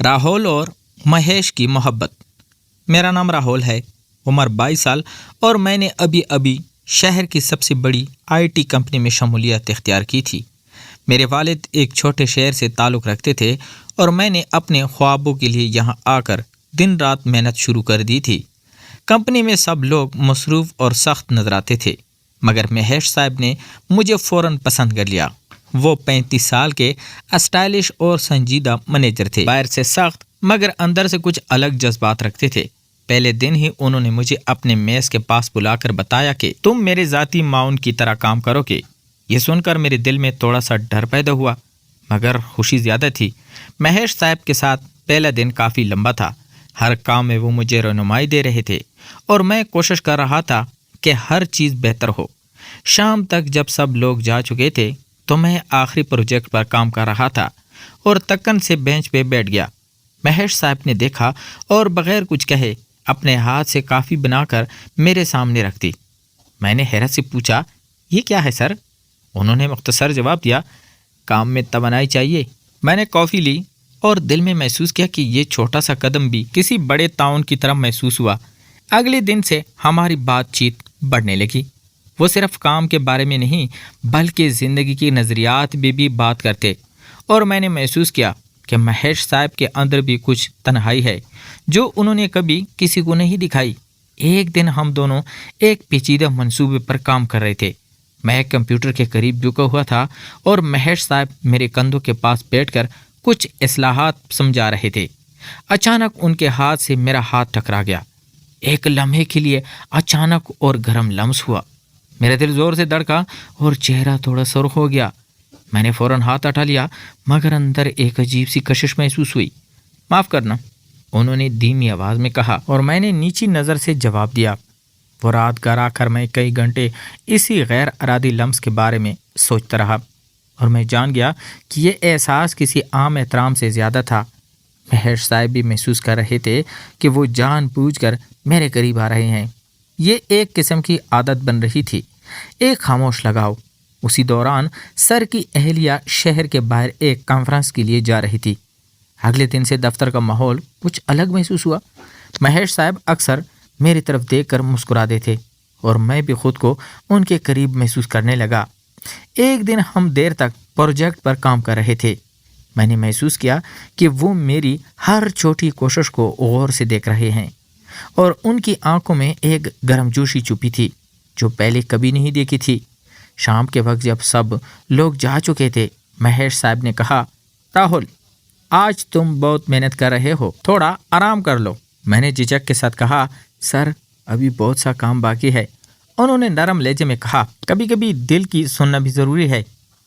راہول اور مہیش کی محبت۔ میرا نام راہول ہے، عمر 22 سال، اور میں نے ابھی شہر کی سب سے بڑی IT کمپنی میں شمولیت اختیار کی تھی۔ میرے والد ایک چھوٹے شہر سے تعلق رکھتے تھے اور میں نے اپنے خوابوں کے لیے یہاں آ کر دن رات محنت شروع کر دی تھی۔ کمپنی میں سب لوگ مصروف اور سخت نظر آتے تھے، مگر مہیش صاحب نے مجھے فوراً پسند کر لیا۔ وہ 35 سال کے اسٹائلش اور سنجیدہ مینیجر تھے، باہر سے سخت مگر اندر سے کچھ الگ جذبات رکھتے تھے۔ پہلے دن ہی انہوں نے مجھے اپنے میز کے پاس بلا کر بتایا کہ تم میرے ذاتی معاون کی طرح کام کرو گے۔ یہ سن کر میرے دل میں تھوڑا سا ڈر پیدا ہوا، مگر خوشی زیادہ تھی۔ مہیش صاحب کے ساتھ پہلا دن کافی لمبا تھا۔ ہر کام میں وہ مجھے رہنمائی دے رہے تھے اور میں کوشش کر رہا تھا کہ ہر چیز بہتر ہو۔ شام تک جب سب لوگ جا چکے تھے تو میں آخری پروجیکٹ پر کام کر رہا تھا اور تکن سے بینچ پہ بیٹھ گیا۔ مہیش صاحب نے دیکھا اور بغیر کچھ کہے اپنے ہاتھ سے کافی بنا کر میرے سامنے رکھ دی۔ میں نے حیرت سے پوچھا، یہ کیا ہے سر؟ انہوں نے مختصر جواب دیا، کام میں توانائی چاہیے۔ میں نے کافی لی اور دل میں محسوس کیا کہ یہ چھوٹا سا قدم بھی کسی بڑے تعاون کی طرح محسوس ہوا۔ اگلے دن سے ہماری بات چیت بڑھنے لگی۔ وہ صرف کام کے بارے میں نہیں بلکہ زندگی کے نظریات بھی بات کرتے، اور میں نے محسوس کیا کہ مہیش صاحب کے اندر بھی کچھ تنہائی ہے جو انہوں نے کبھی کسی کو نہیں دکھائی۔ ایک دن ہم دونوں ایک پیچیدہ منصوبے پر کام کر رہے تھے۔ میں کمپیوٹر کے قریب جھکا ہوا تھا اور مہیش صاحب میرے کندھوں کے پاس بیٹھ کر کچھ اصلاحات سمجھا رہے تھے۔ اچانک ان کے ہاتھ سے میرا ہاتھ ٹکرا گیا۔ ایک لمحے کے لیے اچانک اور گرم لمس ہوا۔ میرا دل زور سے دھڑکا اور چہرہ تھوڑا سرخ ہو گیا۔ میں نے فوراً ہاتھ ہٹا لیا، مگر اندر ایک عجیب سی کشش محسوس ہوئی۔ معاف کرنا، انہوں نے دھیمی آواز میں کہا، اور میں نے نیچی نظر سے جواب دیا۔ وہ رات گھر کر میں کئی گھنٹے اسی غیر ارادی لمس کے بارے میں سوچتا رہا، اور میں جان گیا کہ یہ احساس کسی عام احترام سے زیادہ تھا۔ مہیش صاحب بھی محسوس کر رہے تھے کہ وہ جان بوجھ کر میرے قریب آ رہے ہیں۔ یہ ایک قسم کی عادت بن رہی تھی، ایک خاموش لگاؤ۔ اسی دوران سر کی اہلیہ شہر کے باہر ایک کانفرنس کے لیے جا رہی تھی۔ اگلے دن سے دفتر کا ماحول کچھ الگ محسوس ہوا۔ مہیش صاحب اکثر میری طرف دیکھ کر مسکراتے تھے اور میں بھی خود کو ان کے قریب محسوس کرنے لگا۔ ایک دن ہم دیر تک پروجیکٹ پر کام کر رہے تھے۔ میں نے محسوس کیا کہ وہ میری ہر چھوٹی کوشش کو غور سے دیکھ رہے ہیں، اور ان کی آنکھوں میں ایک گرم جوشی چھپی تھی جو پہلے کبھی نہیں دیکھی تھی۔ شام کے وقت جب سب لوگ جا چکے تھے، مہیش صاحب نے کہا، راہل، آج تم بہت محنت کر رہے ہو، تھوڑا آرام کر لو۔ میں نے جھجک کے ساتھ کہا، سر ابھی بہت سا کام باقی ہے۔ انہوں نے نرم لہجے میں کہا، کبھی کبھی دل کی سننا بھی ضروری ہے۔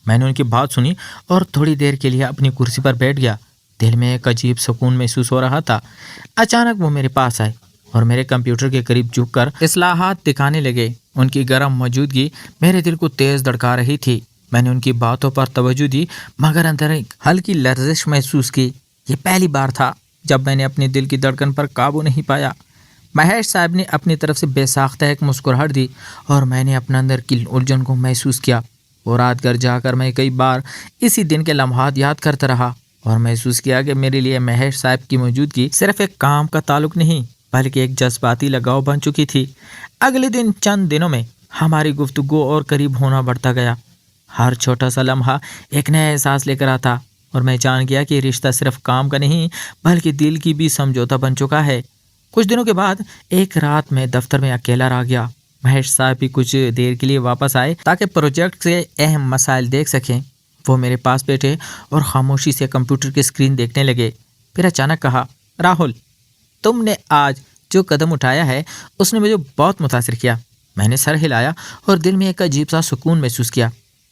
میں نے ان کی بات سنی اور تھوڑی دیر کے لیے اپنی کرسی پر بیٹھ گیا۔ دل میں ایک عجیب سکون محسوس ہو رہا تھا۔ اچانک وہ میرے پاس آئے اور میرے کمپیوٹر کے قریب جھک کر اصلاحات دکھانے لگے۔ ان کی گرم موجودگی میرے دل کو تیز دھڑکا رہی تھی۔ میں نے ان کی باتوں پر توجہ دی، مگر اندر ایک ہلکی لرزش محسوس کی۔ یہ پہلی بار تھا جب میں نے اپنے دل کی دھڑکن پر قابو نہیں پایا۔ مہیش صاحب نے اپنی طرف سے بے ساختہ ایک مسکراہٹ دی اور میں نے اپنے اندر کی الجھن کو محسوس کیا۔ وہ رات گھر جا کر میں کئی بار اسی دن کے لمحات یاد کرتا رہا اور محسوس کیا کہ میرے لیے مہیش صاحب کی موجودگی صرف ایک کام کا تعلق نہیں بلکہ ایک جذباتی لگاؤ بن چکی تھی۔ اگلے دن چند دنوں میں ہماری گفتگو اور قریب ہونا بڑھتا گیا۔ ہر چھوٹا سا لمحہ ایک نیا احساس لے کر آتا اور میں جان گیا کہ رشتہ صرف کام کا نہیں بلکہ دل کی بھی سمجھوتا بن چکا ہے۔ کچھ دنوں کے بعد ایک رات میں دفتر میں اکیلا رہ گیا۔ مہیش صاحب بھی کچھ دیر کے لیے واپس آئے تاکہ پروجیکٹ سے اہم مسائل دیکھ سکیں۔ وہ میرے پاس بیٹھے اور خاموشی سے کمپیوٹر کی اسکرین دیکھنے لگے۔ پھر اچانک کہا، راہل، تم نے آج جو قدم اٹھایا ہے اس نے مجھے بہت متاثر کیا۔ میں نے سر ہلایا اور دل میں ایک عجیب سا سکون محسوس کیا۔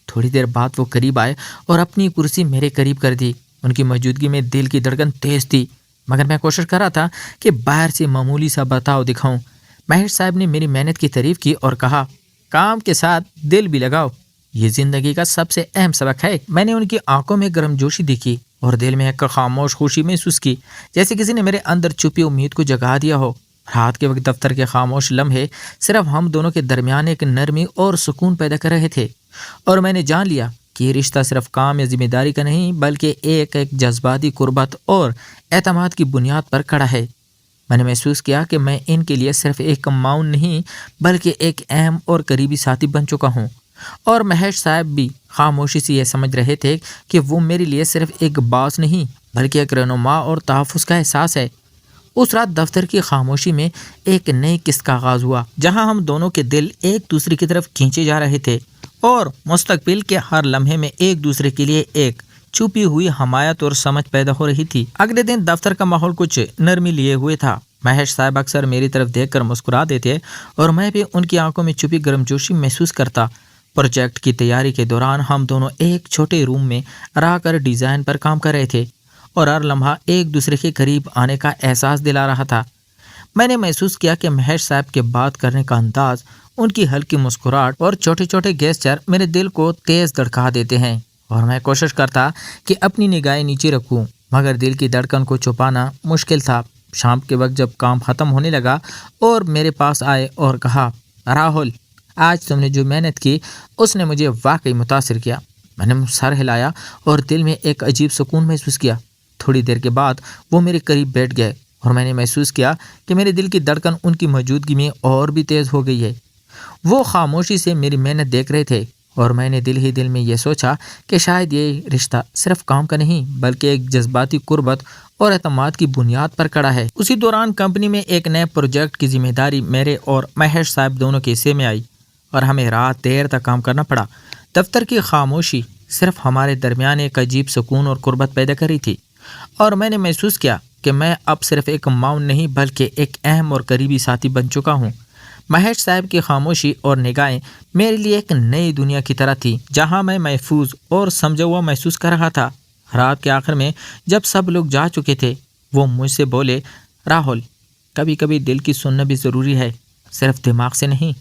تھوڑی دیر بعد وہ قریب آئے اور اپنی کرسی میرے قریب کر دی۔ ان کی موجودگی میں دل کی دھڑکن تیز تھی، مگر میں کوشش کر رہا تھا کہ باہر سے معمولی سا برتاؤ دکھاؤں۔ مہیش صاحب نے میری محنت کی تعریف کی اور کہا، کام کے ساتھ دل بھی لگاؤ، یہ زندگی کا سب سے اہم سبق ہے۔ میں نے ان کی آنکھوں میں گرم جوشی دیکھی اور دل میں ایک خاموش خوشی محسوس کی، جیسے کسی نے میرے اندر چھپی امید کو جگا دیا ہو۔ رات کے وقت دفتر کے خاموش لمحے صرف ہم دونوں کے درمیان ایک نرمی اور سکون پیدا کر رہے تھے، اور میں نے جان لیا کہ یہ رشتہ صرف کام یا ذمہ داری کا نہیں بلکہ ایک جذباتی قربت اور اعتماد کی بنیاد پر کھڑا ہے۔ میں نے محسوس کیا کہ میں ان کے لیے صرف ایک معاون نہیں بلکہ ایک اہم اور قریبی ساتھی بن چکا ہوں، اور مہیش صاحب بھی خاموشی سے یہ سمجھ رہے تھے کہ وہ میرے لیے صرف ایک باس نہیں بلکہ ایک رہنما اور تحفظ کا احساس ہے۔ اس رات دفتر کی خاموشی میں ایک نئی قسط کا آغاز ہوا، جہاں ہم دونوں کے دل ایک دوسرے کی طرف کھینچے جا رہے تھے اور مستقبل کے ہر لمحے میں ایک دوسرے کے لیے ایک چھپی ہوئی حمایت اور سمجھ پیدا ہو رہی تھی۔ اگلے دن دفتر کا ماحول کچھ نرمی لیے ہوئے تھا۔ مہیش صاحب اکثر میری طرف دیکھ کر مسکرا دیتے اور میں بھی ان کی آنکھوں میں چھپی گرمجوشی محسوس کرتا۔ پروجیکٹ کی تیاری کے دوران ہم دونوں ایک چھوٹے روم میں رہ کر ڈیزائن پر کام کر رہے تھے اور ہر لمحہ ایک دوسرے کے قریب آنے کا احساس دلا رہا تھا۔ میں نے محسوس کیا کہ مہیش صاحب کے بات کرنے کا انداز، ان کی ہلکی مسکراہٹ اور چھوٹے چھوٹے گیسچر میرے دل کو تیز دھڑکا دیتے ہیں، اور میں کوشش کرتا کہ اپنی نگاہیں نیچے رکھوں، مگر دل کی دھڑکن کو چھپانا مشکل تھا۔ شام کے وقت جب کام ختم ہونے لگا اور میرے پاس آئے اور کہا، راہل، آج تم نے جو محنت کی اس نے مجھے واقعی متاثر کیا۔ میں نے سر ہلایا اور دل میں ایک عجیب سکون محسوس کیا۔ تھوڑی دیر کے بعد وہ میرے قریب بیٹھ گئے اور میں نے محسوس کیا کہ میرے دل کی دھڑکن ان کی موجودگی میں اور بھی تیز ہو گئی ہے۔ وہ خاموشی سے میری محنت دیکھ رہے تھے اور میں نے دل ہی دل میں یہ سوچا کہ شاید یہ رشتہ صرف کام کا نہیں بلکہ ایک جذباتی قربت اور اعتماد کی بنیاد پر کھڑا ہے۔ اسی دوران کمپنی میں ایک نئے پروجیکٹ کی ذمہ داری میرے اور مہیش صاحب دونوں کے حصے میں آئی اور ہمیں رات دیر تک کام کرنا پڑا۔ دفتر کی خاموشی صرف ہمارے درمیان ایک عجیب سکون اور قربت پیدا کر رہی تھی، اور میں نے محسوس کیا کہ میں اب صرف ایک معاون نہیں بلکہ ایک اہم اور قریبی ساتھی بن چکا ہوں۔ مہیش صاحب کی خاموشی اور نگاہیں میرے لیے ایک نئی دنیا کی طرح تھی، جہاں میں محفوظ اور سمجھا ہوا محسوس کر رہا تھا۔ رات کے آخر میں جب سب لوگ جا چکے تھے، وہ مجھ سے بولے، راہل، کبھی کبھی دل کی سننا بھی ضروری ہے، صرف دماغ سے نہیں۔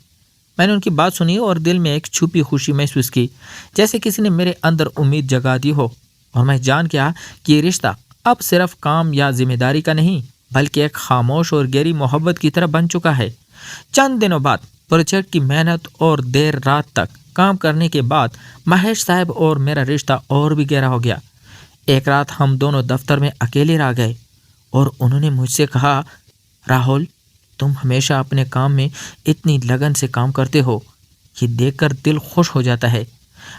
میں نے ان کی بات سنی اور دل میں ایک چھپی خوشی محسوس کی، جیسے کسی نے میرے اندر امید جگا دی ہو، اور میں جان گیا کہ یہ رشتہ اب صرف کام یا ذمہ داری کا نہیں بلکہ ایک خاموش اور گہری محبت کی طرح بن چکا ہے۔ چند دنوں بعد پروجیکٹ کی محنت اور دیر رات تک کام کرنے کے بعد مہیش صاحب اور میرا رشتہ اور بھی گہرا ہو گیا۔ ایک رات ہم دونوں دفتر میں اکیلے رہ گئے اور انہوں نے مجھ سے کہا، راہل، تم ہمیشہ اپنے کام میں اتنی لگن سے کام کرتے ہو، یہ دیکھ کر دل خوش ہو جاتا ہے۔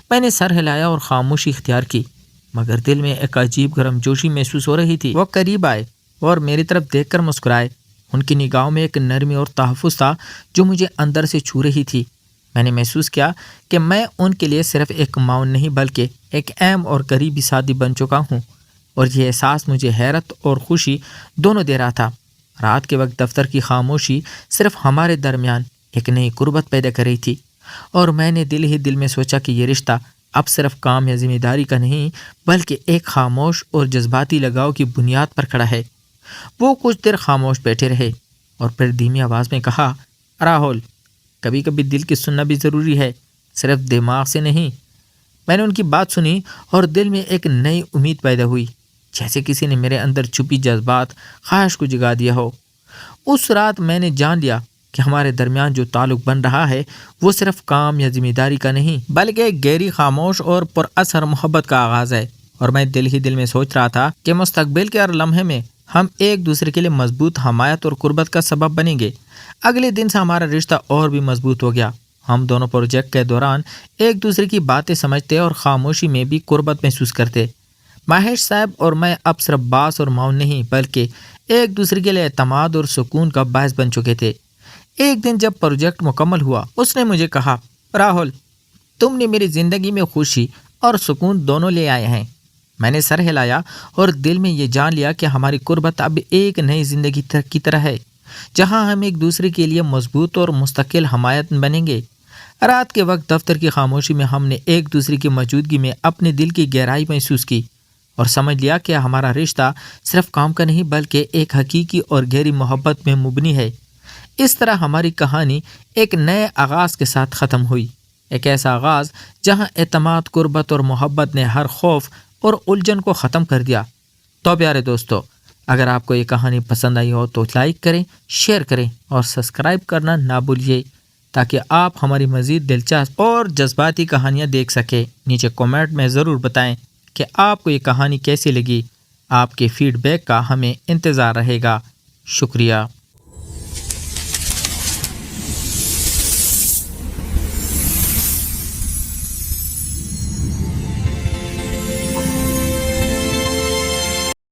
میں نے سر ہلایا اور خاموشی اختیار کی، مگر دل میں ایک عجیب گرم جوشی محسوس ہو رہی تھی۔ وہ قریب آئے اور میری طرف دیکھ کر مسکرائے۔ ان کی نگاہوں میں ایک نرمی اور تحفظ تھا جو مجھے اندر سے چھو رہی تھی۔ میں نے محسوس کیا کہ میں ان کے لیے صرف ایک معاون نہیں بلکہ ایک اہم اور قریبی ساتھی بن چکا ہوں، اور یہ احساس مجھے حیرت اور خوشی دونوں دے رہا تھا۔ رات کے وقت دفتر کی خاموشی صرف ہمارے درمیان ایک نئی قربت پیدا کر رہی تھی، اور میں نے دل ہی دل میں سوچا کہ یہ رشتہ اب صرف کام یا ذمہ داری کا نہیں بلکہ ایک خاموش اور جذباتی لگاؤ کی بنیاد پر کھڑا ہے۔ وہ کچھ دیر خاموش بیٹھے رہے اور پھر دھیمی آواز میں کہا، راہل، کبھی کبھی دل کی سننا بھی ضروری ہے، صرف دماغ سے نہیں۔ میں نے ان کی بات سنی اور دل میں ایک نئی امید پیدا ہوئی، جیسے کسی نے میرے اندر چھپی جذبات خواہش کو جگا دیا ہو۔ اس رات میں نے جان لیا کہ ہمارے درمیان جو تعلق بن رہا ہے وہ صرف کام یا ذمہ داری کا نہیں بلکہ ایک گہری، خاموش اور پر اثر محبت کا آغاز ہے۔ اور میں دل ہی دل میں سوچ رہا تھا کہ مستقبل کے ہر لمحے میں ہم ایک دوسرے کے لیے مضبوط حمایت اور قربت کا سبب بنیں گے۔ اگلے دن سے ہمارا رشتہ اور بھی مضبوط ہو گیا۔ ہم دونوں پروجیکٹ کے دوران ایک دوسرے کی باتیں سمجھتے اور خاموشی میں بھی قربت محسوس کرتے۔ مہیش صاحب اور میں اب صرف باس اور معاون نہیں بلکہ ایک دوسرے کے لیے اعتماد اور سکون کا باعث بن چکے تھے۔ ایک دن جب پروجیکٹ مکمل ہوا، اس نے مجھے کہا، راہل، تم نے میری زندگی میں خوشی اور سکون دونوں لے آئے ہیں۔ میں نے سر ہلایا اور دل میں یہ جان لیا کہ ہماری قربت اب ایک نئی زندگی کی طرح ہے، جہاں ہم ایک دوسرے کے لیے مضبوط اور مستقل حمایت بنیں گے۔ رات کے وقت دفتر کی خاموشی میں ہم نے ایک دوسرے کی موجودگی میں اپنے دل کی گہرائی محسوس کی اور سمجھ لیا کہ ہمارا رشتہ صرف کام کا نہیں بلکہ ایک حقیقی اور گہری محبت میں مبنی ہے۔ اس طرح ہماری کہانی ایک نئے آغاز کے ساتھ ختم ہوئی، ایک ایسا آغاز جہاں اعتماد، قربت اور محبت نے ہر خوف اور الجھن کو ختم کر دیا۔ تو پیارے دوستو، اگر آپ کو یہ کہانی پسند آئی ہو تو لائک کریں، شیئر کریں اور سبسکرائب کرنا نہ بھولیے تاکہ آپ ہماری مزید دلچسپ اور جذباتی کہانیاں دیکھ سکیں۔ نیچے کمنٹ میں ضرور بتائیں کہ آپ کو یہ کہانی کیسی لگی۔ آپ کے فیڈ بیک کا ہمیں انتظار رہے گا۔ شکریہ۔